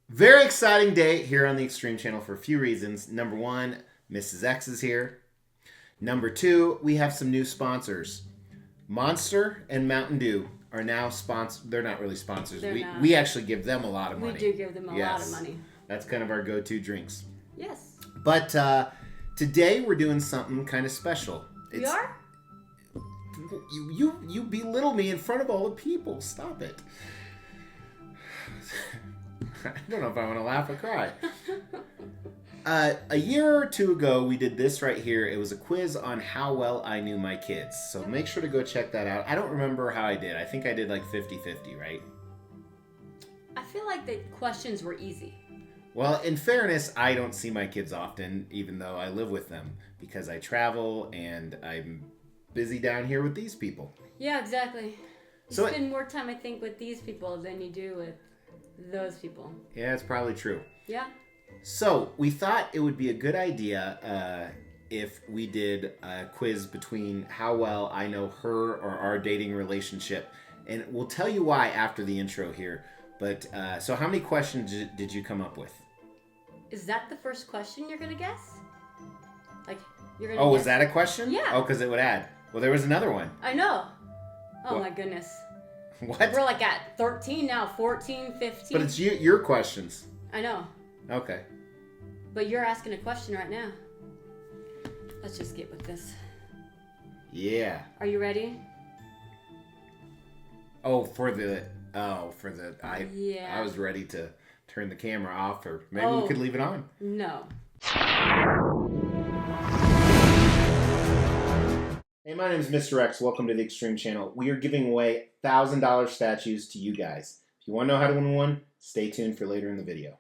Very exciting day here on the Extreme Channel for a few reasons. Number one, Mrs. X is here. Number two, we have some new sponsors. Monster and Mountain Dew are now sponsors. They're not really sponsors. We actually give them a lot of money. We do give them a lot of money. That's kind of our go-to drinks. Yes. But today we're doing something kind of special. We are? You belittle me in front of all the people. Stop it. I don't know if I want to laugh or cry. A year or two ago, we did this right here. It was a quiz on how well I knew my kids. So make sure to go check that out. I don't remember how I did. I think I did like 50-50, right? I feel like the questions were easy. Well, in fairness, I don't see my kids often, even though I live with them, because I travel and I'm busy down here with these people. Yeah, exactly. You spend more time, I think, with these people than you do with those people. Yeah, it's probably true. Yeah. So we thought it would be a good idea if we did a quiz between how well I know her or our dating relationship. And we'll tell you why after the intro here. But so how many questions did you come up with? Is that the first question you're going to guess? Like, you're going to guess? was that a question? Yeah. Oh, because it would add. Well, there was another one. I know. Oh, my goodness. What? We're like at 13 now, 14, 15. But it's your questions. I know. Okay. But you're asking a question right now. Let's just get with this. Yeah. Are you ready? I was ready to turn the camera off, or maybe we could leave it on. No. Hey, my name is Mr. X. Welcome to the Extreme Channel. We are giving away $1,000 statues to you guys. If you want to know how to win one, stay tuned for later in the video.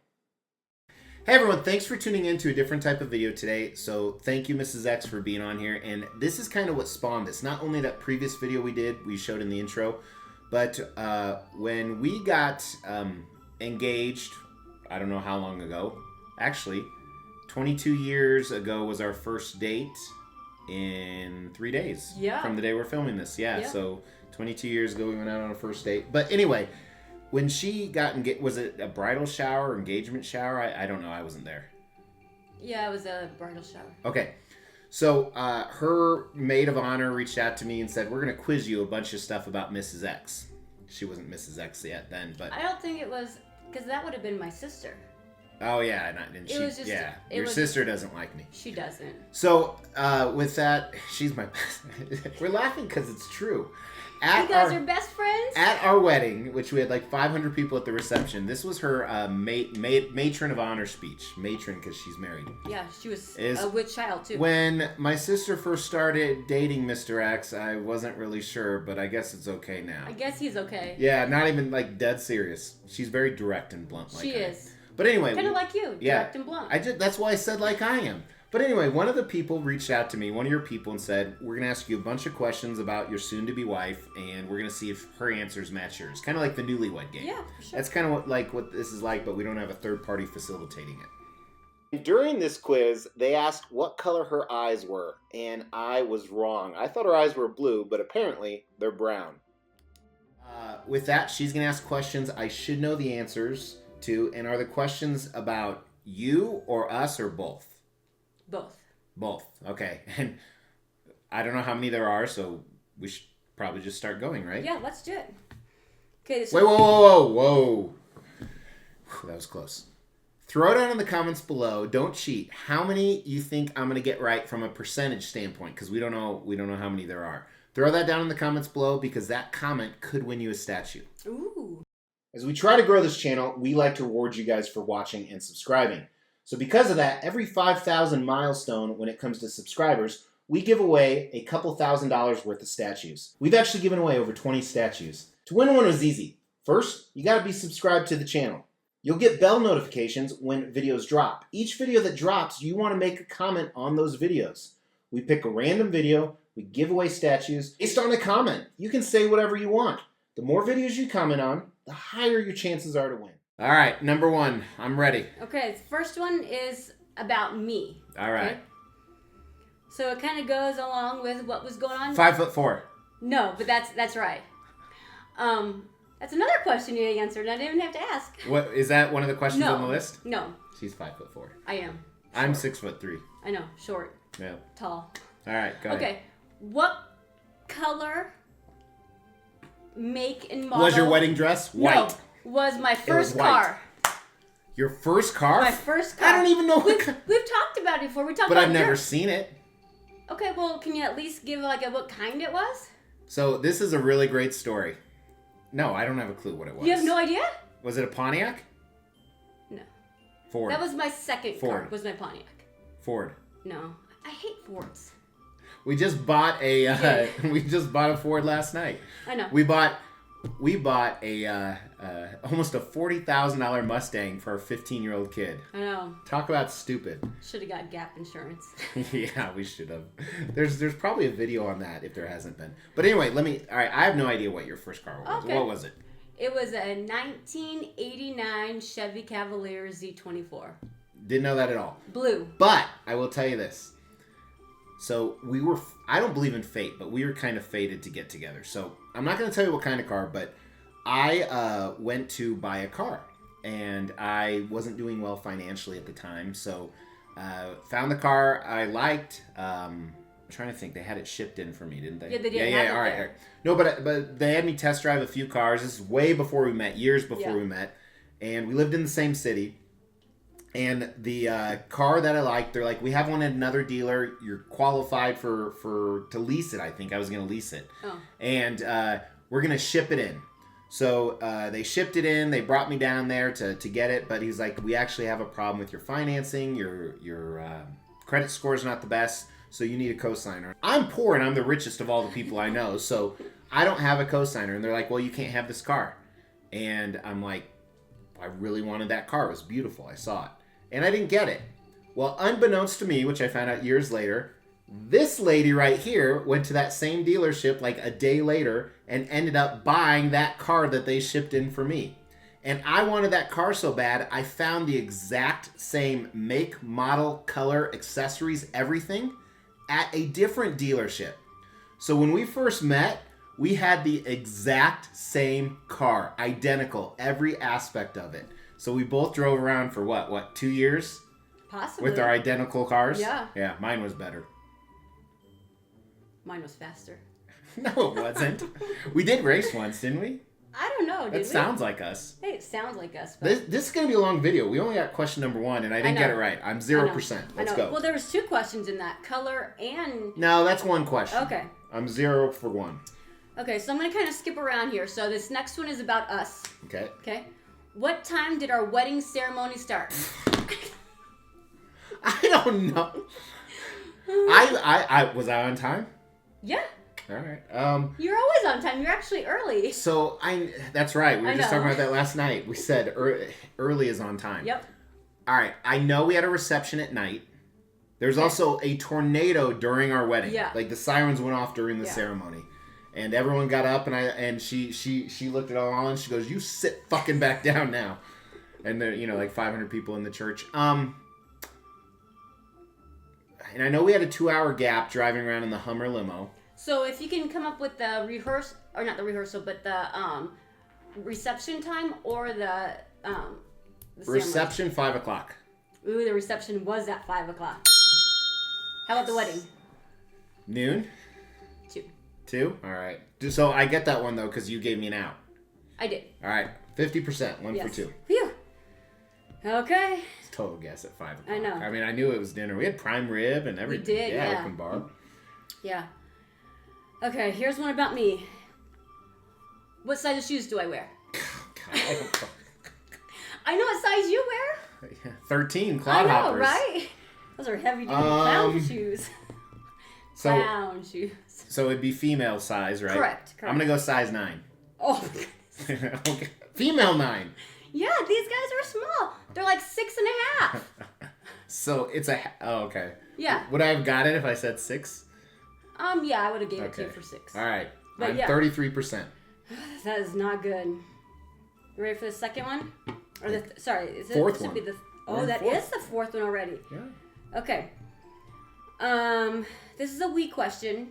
Hey everyone, thanks for tuning in to a different type of video today. So thank you, Mrs. X, for being on here. And this is kind of what spawned this. Not only that previous video we showed in the intro, but when we got engaged, I don't know how long ago, actually, 22 years ago was our first date in 3 days. Yeah. From the day we're filming this. Yeah. So 22 years ago we went out on a first date. But anyway, when she got engaged, was it a bridal shower or engagement shower? I don't know. I wasn't there. Yeah, it was a bridal shower. Okay. So her maid of honor reached out to me and said, we're going to quiz you a bunch of stuff about Mrs. X. She wasn't Mrs. X yet then, but... I don't think it was, because that would have been my sister. Oh, yeah. Your sister doesn't like me. She doesn't. So with that, she's my... We're laughing because it's true. You guys are best friends? At our wedding, which we had like 500 people at the reception, this was her matron of honor speech. Matron because she's married. Yeah, she was with child too. When my sister first started dating Mr. X, I wasn't really sure, but I guess it's okay now. I guess he's okay. Yeah, not even like dead serious. She's very direct and blunt like She is. But anyway. Kind of like you, direct and blunt. That's why I said like I am. But anyway, one of the people reached out to me, one of your people, and said, we're going to ask you a bunch of questions about your soon-to-be wife, and we're going to see if her answers match yours. Kind of like the newlywed game. Yeah, for sure. That's kind of what this is like, but we don't have a third party facilitating it. During this quiz, they asked what color her eyes were, and I was wrong. I thought her eyes were blue, but apparently they're brown. With that, she's going to ask questions I should know the answers to, and are the questions about you or us or both? Both. Okay. And I don't know how many there are, so we should probably just start going, right? Yeah, let's do it. Okay. Wait, whoa. That was close. Throw down in the comments below. Don't cheat. How many you think I'm going to get right from a percentage standpoint? Because we don't know how many there are. Throw that down in the comments below because that comment could win you a statue. Ooh. As we try to grow this channel, we like to reward you guys for watching and subscribing. So because of that, every 5,000 milestone when it comes to subscribers, we give away a couple $1,000s worth of statues. We've actually given away over 20 statues. To win one was easy. First, you gotta be subscribed to the channel. You'll get bell notifications when videos drop. Each video that drops, you wanna make a comment on those videos. We pick a random video, we give away statues based on a comment. You can say whatever you want. The more videos you comment on, the higher your chances are to win. All right, number one. I'm ready. Okay, the first one is about me. All right. Okay? So it kind of goes along with what was going on. 5'4". No, but that's right. That's another question you answered. I didn't even have to ask. What is that? One of the questions on the list? No. She's 5'4". I am. Short. I'm 6'3". I know. Short. Yeah. Tall. All right. Go ahead. Okay. What color, make, and model was your wedding dress white? No, was my first car. Your first car? My first car. I don't even know. We've talked about it before. We talked but about I've never seen it. Okay, well, can you at least give like what kind it was? So this is a really great story. No, I don't have a clue what it was. You have no idea? Was it a Pontiac? No. Ford. That was my second car. Was my Pontiac. Ford. No, I hate Fords. We just bought a Ford last night. I know. We bought a almost a $40,000 Mustang for a 15-year-old kid. I know. Talk about stupid. Should have got Gap insurance. Yeah, we should have. There's probably a video on that if there hasn't been. But anyway, all right, I have no idea what your first car was. Okay. What was it? It was a 1989 Chevy Cavalier Z24. Didn't know that at all. Blue. But I will tell you this. So I don't believe in fate, but we were kind of fated to get together. So I'm not going to tell you what kind of car, but I went to buy a car. And I wasn't doing well financially at the time. So found the car I liked. I'm trying to think. They had it shipped in for me, didn't they? Yeah, they did. Yeah, all right. No, but they had me test drive a few cars. This is way before we met, years before we met. And we lived in the same city. And the car that I liked, they're like, we have one at another dealer. You're qualified to lease it, I think. I was going to lease it. Oh. And we're going to ship it in. So they shipped it in. They brought me down there to get it. But he's like, we actually have a problem with your financing. Your credit score is not the best. So you need a cosigner. I'm poor and I'm the richest of all the people I know. So I don't have a cosigner. And they're like, well, you can't have this car. And I'm like, I really wanted that car. It was beautiful. I saw it. And I didn't get it. Well, unbeknownst to me, which I found out years later, this lady right here went to that same dealership like a day later and ended up buying that car that they shipped in for me. And I wanted that car so bad, I found the exact same make, model, color, accessories, everything at a different dealership. So when we first met, we had the exact same car, identical, every aspect of it. So we both drove around for what, 2 years? Possibly. With our identical cars? Yeah. Yeah, mine was better. Mine was faster. No, it wasn't. We did race once, didn't we? I don't know, did we? That sounds like us. Hey, it sounds like us. But... This is going to be a long video. We only got question number 1, and I didn't get it right. I'm 0%. Let's go. Well, there was 2 questions in that. Color and... No, that's 1 question. Okay. I'm 0 for 1. Okay, so I'm going to kind of skip around here. So this next one is about us. Okay. Okay. What time did our wedding ceremony start? I don't know. I was I on time? Yeah. All right. You're always on time. You're actually early. So that's right. We were just talking about that last night. We said early is on time. Yep. All right. I know we had a reception at night. There's also a tornado during our wedding. Yeah. Like the sirens went off during the ceremony. And everyone got up, and she looked at all and she goes, "You sit fucking back down now." And there, like 500 people in the church. And I know we had a 2-hour gap driving around in the Hummer limo. So if you can come up with the not the rehearsal, but the reception time or the reception 5 o'clock. Ooh, the reception was at 5 o'clock. How about the wedding? Noon. 2. All right. So I get that one, though, because you gave me an out. I did. All right. 50%. 1 for 2. Phew. Okay. It's total guess at 5 o'clock. I know. I mean, I knew it was dinner. We had prime rib and everything. We did, yeah. Open bar. Yeah. Okay, here's one about me. What size of shoes do I wear? God, I don't know. I know what size you wear. 13 cloud hoppers. I know, right? Those are heavy-duty clown shoes. Clown shoes. So it'd be female size, right? Correct. I'm going to go size 9. Oh. Okay. Female 9. Yeah, these guys are small. They're like 6.5. So it's oh, okay. Yeah. Would I have got it if I said 6? Yeah, I would have gave it to you for 6. All right. But I'm 33%. That is not good. You ready for the second one? Or sorry, is it fourth one? That is the fourth one already. Yeah. Okay. This is a wee question.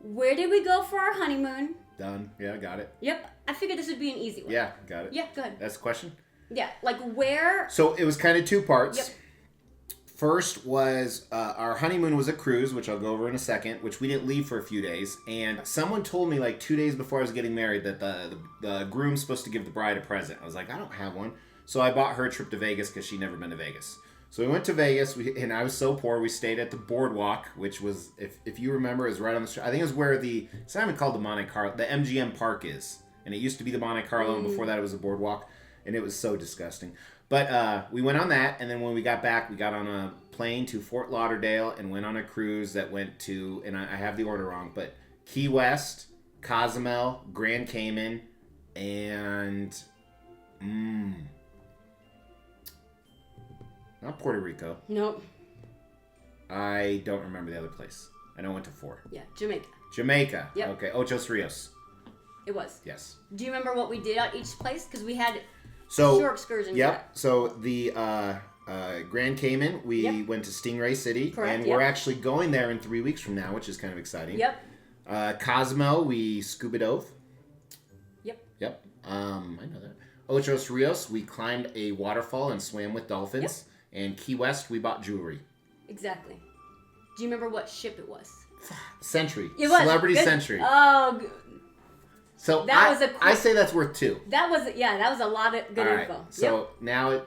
Where did we go for our honeymoon? Done. Yeah, got it. Yep. I figured this would be an easy one. Yeah, got it. Yeah, go ahead. That's the question? Yeah, like where... So it was kind of two parts. Yep. First was our honeymoon was a cruise, which I'll go over in a second, which we didn't leave for a few days. And someone told me like 2 days before I was getting married that the groom's supposed to give the bride a present. I was like, I don't have one. So I bought her a trip to Vegas because she'd never been to Vegas. So we went to Vegas, and I was so poor, we stayed at the Boardwalk, which was, if you remember, is right on the street. I think it was where it's not even called the Monte Carlo, the MGM Park is. And it used to be the Monte Carlo, and before that it was the Boardwalk. And it was so disgusting. But we went on that, and then when we got back, we got on a plane to Fort Lauderdale and went on a cruise that went to, and I have the order wrong, but Key West, Cozumel, Grand Cayman, and not Puerto Rico. Nope. I don't remember the other place. I know I went to 4. Yeah, Jamaica. Jamaica. Yep. Okay, Ochos Rios. It was. Yes. Do you remember what we did at each place? Because we had So, shore excursions. Yep. So the Grand Cayman, we went to Stingray City. Correct, and we're actually going there in 3 weeks from now, which is kind of exciting. Yep. Cozumel, we scuba dove. Yep. I know that. Ochos Rios, we climbed a waterfall and swam with dolphins. And Key West, we bought jewelry. Exactly. Do you remember what ship it was? Century. It was. Celebrity Good. Century. Oh, so I say that's worth 2. That was a lot of good info. Right. So now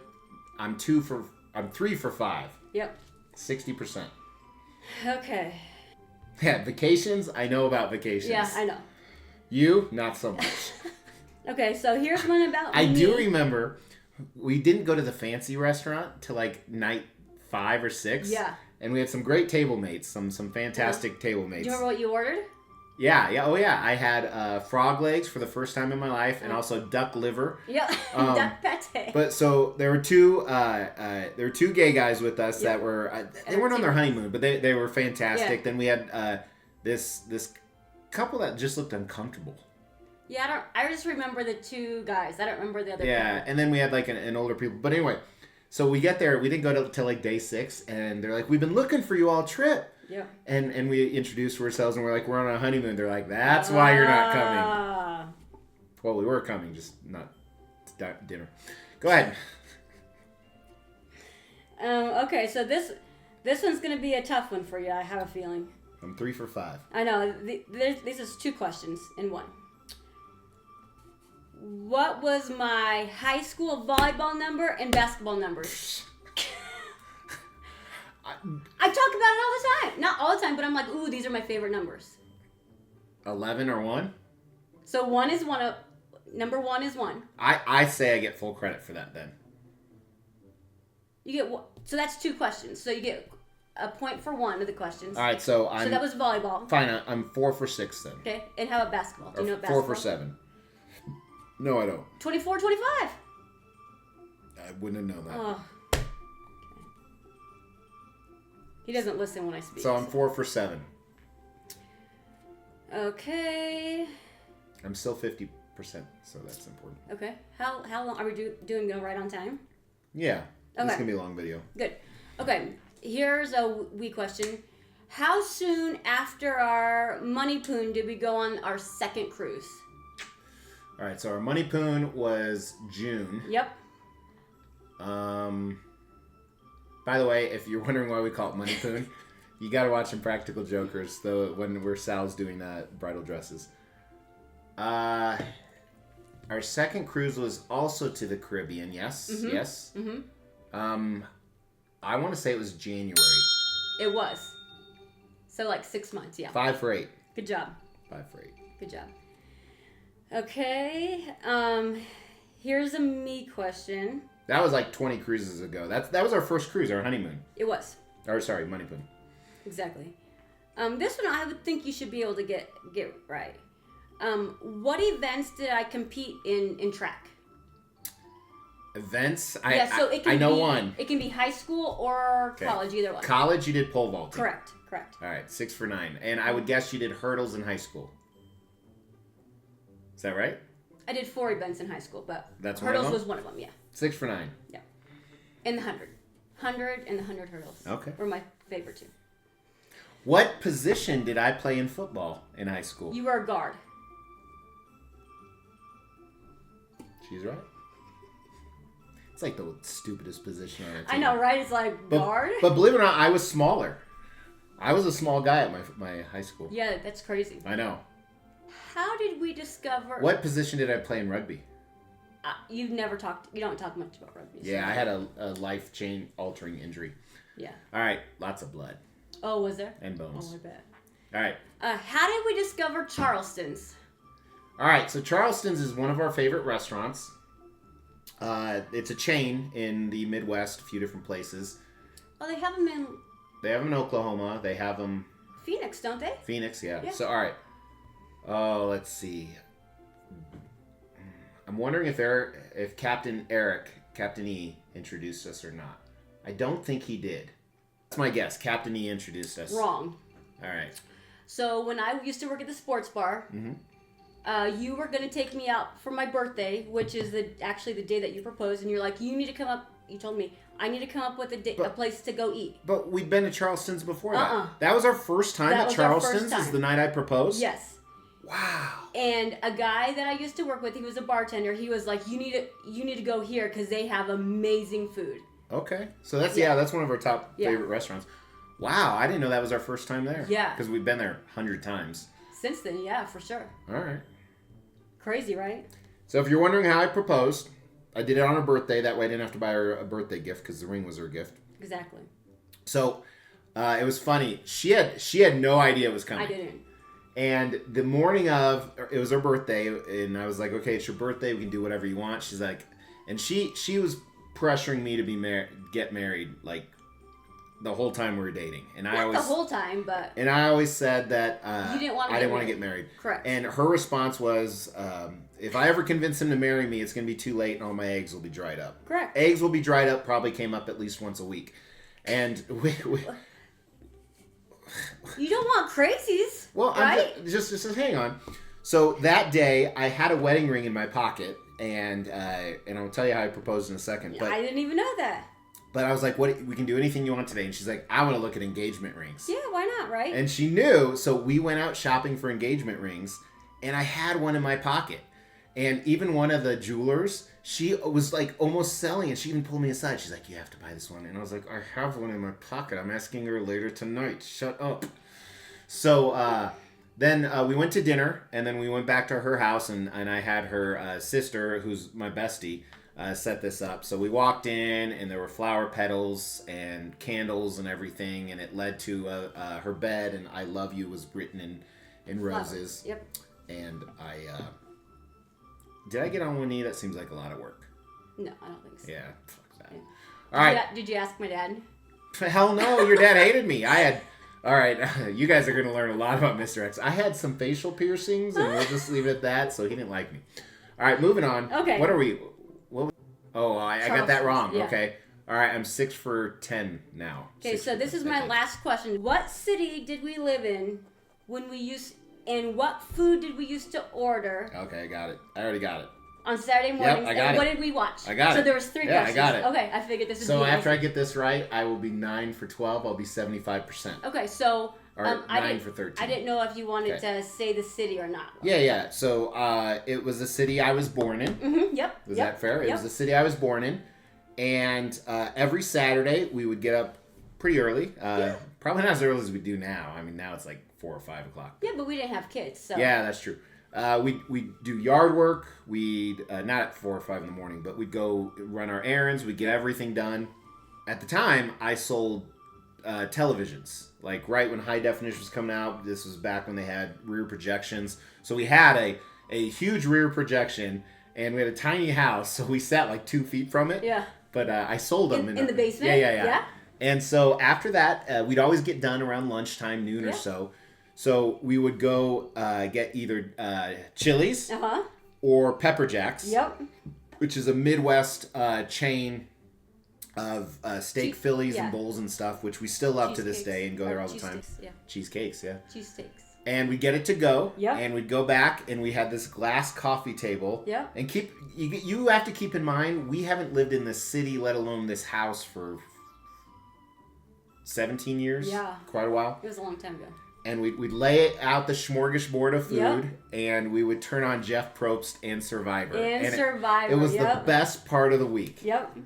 I'm 3 for 5. Yep. 60%. Okay. Yeah, vacations. I know about vacations. Yeah, I know. You, not so much. Okay, so here's one about I me. do remember we didn't go to the fancy restaurant till like night 5 or 6. Yeah. And we had some great table mates, some fantastic table mates. Do you remember what you ordered? Yeah. Oh, yeah. I had frog legs for the first time in my life, and also duck liver. Yeah, duck pate. But so there were two gay guys with us that were they weren't on their honeymoon, but they were fantastic. Yeah. Then we had this couple that just looked uncomfortable. Yeah, I just remember the 2 guys. I don't remember the other. Yeah, people. and then we had like an older people. But anyway, so we get there. We didn't go till like day 6, and they're like, "We've been looking for you all trip." Yeah. And we introduced ourselves, and we're like, "We're on a honeymoon." They're like, "That's why you're not coming." Well, we were coming, just not to dinner. Go ahead. Okay, so this one's gonna be a tough one for you. I have a feeling. I'm 3 for 5. I know. This is 2 questions in one. What was my high school volleyball number and basketball numbers? I talk about it all the time. Not all the time, but I'm like, ooh, these are my favorite numbers. 11 or 1? So 1 is one. Number 1 is 1. I say I get full credit for that then. You get so that's 2 questions. So you get a point for 1 of the questions. All right, so that was volleyball. Fine, I'm 4 for 6 then. Okay, and how about basketball? Do you know what basketball? 4 for 7. No, I don't. 24, 25. I wouldn't have known that. Oh. He doesn't listen when I speak. So I'm 4 for 7. Okay. I'm still 50%, so that's important. Okay. How long are we doing right on time? Yeah. Okay. This is going to be a long video. Good. Okay. Here's a wee question. How soon after our honeymoon did we go on our second cruise? All right, so our honeymoon was June. Yep. By the way, if you're wondering why we call it honeymoon, you got to watch Impractical Jokers, though, when we're Sal's doing bridal dresses. Our second cruise was also to the Caribbean. Yes. Mm-hmm. Yes. Mm-hmm. I want to say it was January. It was. So like 6 months. Yeah. 5 for 8. Good job. 5 for 8. Good job. Okay. Here's a me question. That was like 20 cruises ago. That was our first cruise, our honeymoon. It was. Or sorry, honeymoon. Exactly. This one I would think you should be able to get right. What events did I compete in track? Events? I know one. It can be high school or college, either one. College, you did pole vaulting. Correct. All right, 6 for 9. And I would guess you did hurdles in high school. Is that right? I did 4 events in high school, but that's hurdles was one of them, yeah. 6 for 9. Yeah. And the 100. 100 and the 100 hurdles. Okay. Were my favorite 2. What position did I play in football in high school? You were a guard. She's right. It's like the stupidest position on a team. I know, right? It's like guard. But believe it or not, I was smaller. I was a small guy at my high school. Yeah, that's crazy. I know. How did we discover... What position did I play in rugby? You don't talk much about rugby. So yeah, I had a life-altering injury. Yeah. All right, lots of blood. Oh, was there? And bones. Oh, I bet. All right. How did we discover Charleston's? All right, so Charleston's is one of our favorite restaurants. It's a chain in the Midwest, a few different places. Oh, they have them in... They have them in Oklahoma. They have them... Phoenix, don't they? Phoenix, yeah. So, all right. Oh, let's see. I'm wondering if Captain E, introduced us or not. I don't think he did. That's my guess. Captain E introduced us. Wrong. All right. So when I used to work at the sports bar, you were going to take me out for my birthday, which is actually the day that you proposed, and you're like, you need to come up. You told me, I need to come up with a place to go eat. But we'd been to Charleston's before that. That was our first time at Charleston's? Is the night I proposed? Yes. Wow. And a guy that I used to work with, he was a bartender. He was like, you need to go here because they have amazing food. Okay. So that's one of our top favorite restaurants. Wow, I didn't know that was our first time there. Yeah. Because we've been there 100 times. Since then, yeah, for sure. All right. Crazy, right? So if you're wondering how I proposed, I did it on her birthday. That way I didn't have to buy her a birthday gift because the ring was her gift. Exactly. So it was funny. She had no idea it was coming. I didn't. And the morning of, it was her birthday, and I was like, okay, it's your birthday. We can do whatever you want. She's like, and she was pressuring me to get married, like, the whole time we were dating. And Not the whole time, but... And I always said that you didn't want I didn't want to get married. Correct. And her response was, if I ever convince him to marry me, it's going to be too late and all my eggs will be dried up. Correct. Eggs will be dried up, probably came up at least once a week. And you don't want crazies, well, right? Just hang on. So that day, I had a wedding ring in my pocket, and I'll tell you how I proposed in a second. But I didn't even know that. But I was like, "What? We can do anything you want today." And she's like, "I want to look at engagement rings." Yeah, why not, right? And she knew, so we went out shopping for engagement rings, and I had one in my pocket. And even one of the jewelers, she was like almost selling it. She even pulled me aside. She's like, "You have to buy this one." And I was like, "I have one in my pocket. I'm asking her later tonight. Shut up." So then we went to dinner, and then we went back to her house, and I had her sister, who's my bestie, set this up. So we walked in, and there were flower petals and candles and everything, and it led to her bed, and "I love you" was written in roses. Flowers. Yep. And did I get on one knee? That seems like a lot of work. No, I don't think so. Yeah, fuck that. Yeah. All right. Did you ask my dad? Hell no, your dad hated me. All right, you guys are going to learn a lot about Mr. X. I had some facial piercings, and we'll just leave it at that, so he didn't like me. All right, moving on. Okay. What are we? I got that wrong. Yeah. Okay. All right, I'm 6 for 10 now. Okay, so this is my last question. What city did we live in and what food did we used to order? Okay, I got it. I already got it. On Saturday mornings, I got and it. what did we watch? I got it. So there was 3 questions. I got it. Okay, I figured this is So after easy. I get this right, I will be 9 for 12. I'll be 75%. Okay, so Or 9 for 13. I didn't know if you wanted to say the city or not. Yeah. So it was the city I was born in. Mm-hmm. Yep. Is that fair? It was the city I was born in. And every Saturday, we would get up pretty early. Probably not as early as we do now. I mean, now it's like 4 or 5 o'clock. Yeah, but we didn't have kids, so. Yeah, that's true. We'd do yard work. We'd, not at 4 or 5 in the morning, but we'd go run our errands. We'd get everything done. At the time, I sold televisions. Like right when high definition was coming out, this was back when they had rear projections. So we had a huge rear projection, and we had a tiny house, so we sat like 2 feet from it. Yeah. But I sold them in the basement. Yeah. And so after that, we'd always get done around lunchtime, noon or so. So we would go get either Chili's or Pepper Jack's. Yep. Which is a Midwest chain of steak Phillies and bowls and stuff, which we still love to this day and go there all the time. Cheesecakes, yeah. Cheesesteaks. And we'd get it to go. Yep. And we'd go back, and we had this glass coffee table. Yep. And you have to keep in mind, we haven't lived in this city, let alone this house, for 17 years. Yeah. Quite a while. It was a long time ago. and we'd lay out the smorgasbord of food, and we would turn on Jeff Probst and Survivor. Survivor, It was the best part of the week. Yep.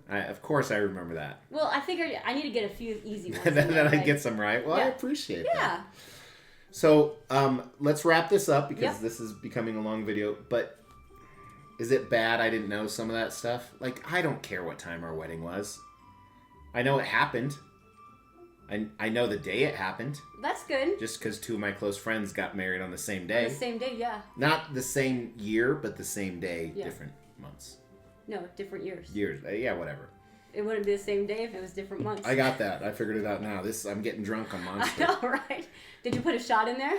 Of course, I remember that. Well, I figured I need to get a few easy ones. Then I get some right. Well, I appreciate that. Yeah. So, let's wrap this up because this is becoming a long video. But is it bad I didn't know some of that stuff? Like, I don't care what time our wedding was. I know it happened. I know the day it happened. That's good. Just because 2 of my close friends got married on the same day. The same day, yeah. Not the same year, but the same day, different months. No, different years. Years. Yeah, whatever. It wouldn't be the same day if it was different months. I got that. I figured it out now. I'm getting drunk on Monster. I know, right? Did you put a shot in there?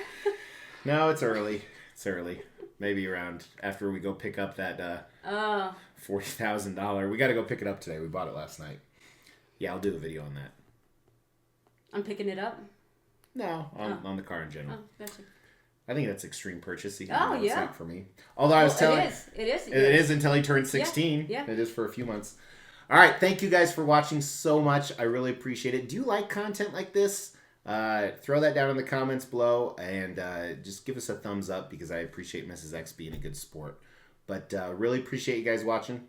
No, it's early. It's early. Maybe around after we go pick up that $40,000. We got to go pick it up today. We bought it last night. Yeah, I'll do a video on that. I'm picking it up? No, on the car in general. Oh, gotcha. I think that's extreme purchase. It's not for me. Although I was telling... It is until he turns 16. Yeah. It is for a few months. All right. Thank you guys for watching so much. I really appreciate it. Do you like content like this? Throw that down in the comments below and just give us a thumbs up because I appreciate Mrs. X being a good sport. But really appreciate you guys watching.